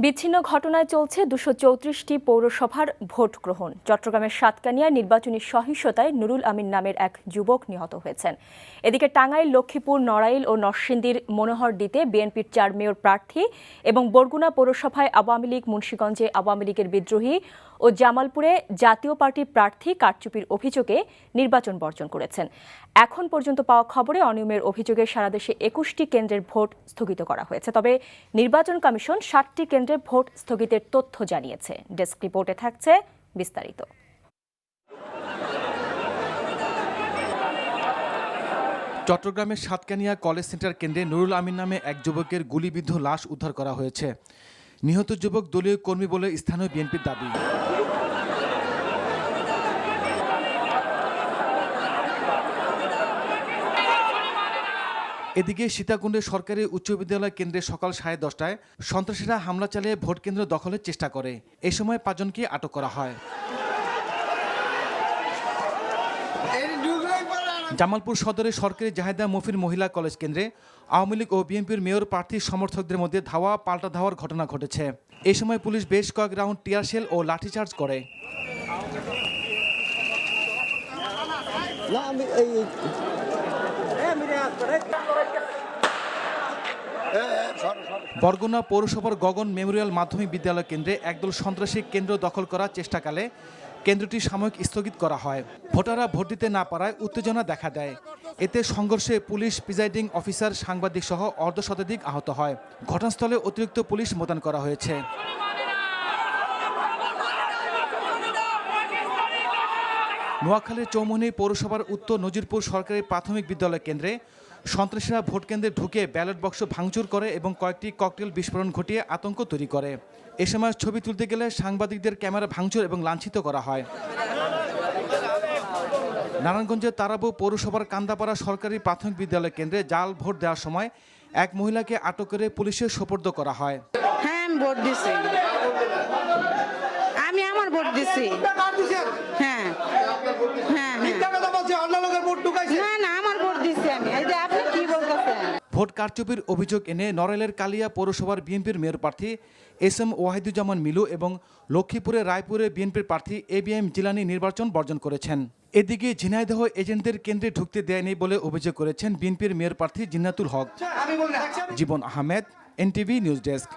বিচ্ছিন্ন ঘটনায় চলছে ২৩৪টি পৌরসভার ভোট গ্রহণ। চট্টগ্রামের সাতকানিয়ায় নির্বাচনী সহিংসতায় নুরুল আমিন নামের এক যুবক নিহত হয়েছেন। এদিকে টাঙ্গাইল, লক্ষ্মীপুর, নড়াইল ও নরসিংদীর মনোহরদীতে বিএনপির ৪ মেয়র প্রার্থী এবং বরগুনা পৌরসভায় আওয়ামী লীগ, মুন্সিগঞ্জে আওয়ামী লীগের বিদ্রোহী ও জামালপুরে জাতীয় পার্টির প্রার্থী কারচুপির অভিযোগে নির্বাচন বর্জন করেছেন। এখন পর্যন্ত পাওয়া খবরে অনিয়মের অভিযোগে সারা দেশে ২১টি কেন্দ্রের ভোট স্থগিত করা হয়েছে। তবে নির্বাচন কমিশন ৭টি কেন্দ্রে ভোট স্থগিতের তথ্য জানিয়েছে। ডেস্ক রিপোর্টে থাকছে বিস্তারিত। চট্টগ্রামের সাতকানিয়া কলেজ সেন্টার কেন্দ্রে নুরুল আমিন নামে এক যুবকের গুলিবিদ্ধ লাশ উদ্ধার করা হয়েছে। নিহত যুবক দলীয় কর্মী বলে স্থানীয় বিএনপির দাবি। এদিকে সীতাকুণ্ডে সরকারি উচ্চ বিদ্যালয় কেন্দ্রে সকাল 10:30টায় সন্ত্রাসীরা হামলা চালিয়ে ভোট কেন্দ্র দখলের চেষ্টা করে। এ সময় 5 জনকে আটক করা হয়। জামালপুর সদরে সরকারি জাহেদা মফির মহিলা কলেজ কেন্দ্রে আওয়ামী লীগ ও বিএনপির মেয়র প্রার্থীর সমর্থকদের মধ্যে ধাওয়া পাল্টা ধাওয়ার ঘটনা ঘটেছে। এ সময় পুলিশ বেশ কয়েক রাউন্ড টিয়ার শেল ও লাঠিচার্জ করে। বরগুনা পৌরসভার গগন মেমোরিয়াল মাধ্যমিক বিদ্যালয় কেন্দ্রে একদল সন্ত্রাসী কেন্দ্র দখল করার চেষ্টাকালে কেন্দ্রটি সাময়িক স্থগিত করা হয়। ভোটাররা ভোট দিতে না পারায় উত্তেজনা দেখা দেয়। এতে সংঘর্ষে পুলিশ, প্রিজাইডিং অফিসার, সাংবাদিক সহ অর্ধশতাধিক আহত হয়। ঘটনাস্থলে অতিরিক্ত পুলিশ মোতায়েন করা হয়েছে। নোয়াখালীর চৌমুহনী পৌরসভার উত্তর নজিরপুর সরকারি প্রাথমিক বিদ্যালয় কেন্দ্রে সন্ত্রাসীরা ভোট কেন্দ্রে ঢুকে ব্যালট বাক্স ভাঙচুর করে এবং কয়েকটি ককটেল বিস্ফোরণ ঘটিয়ে আতঙ্ক তৈরি করে। এ সময় ছবি তুলতে গেলে সাংবাদিকদের ক্যামেরা ভাঙচুর এবং লাঞ্ছিত করা হয়। নারায়ণগঞ্জের তারাবু পৌরসভার কান্দাপাড়া সরকারি প্রাথমিক বিদ্যালয় কেন্দ্রে জাল ভোট দেওয়ার সময় এক মহিলাকে আটক করে পুলিশের সোপর্দ করা হয়। হ্যাঁ, আমি ভোট দিছি। আমি আমার ভোট দিছি। হ্যাঁ হ্যাঁ না, আমার ভোট দিছি আমি। এই যে আপনি কি বলতেছেন? ভোট কারচুপির অভিযোগ এনে নড়াইলের কালিয়া পৌরসভার বিএনপির মেয়র প্রার্থী SM ওয়াহিদুজ্জামান মিলু এবং লক্ষ্মীপুরের রায়পুরে বিএনপির প্রার্থী ABM জিলানী নির্বাচন বর্জন করেছেন। এদিকে ঝিনাইদহ এজেন্টদের কেন্দ্রে ঢুকতে দেয়নি বলে অভিযোগ করেছেন বিএনপির মেয়র প্রার্থী জিন্নাতুল হক। জীবন আহমেদ, NTV নিউজ ডেস্ক।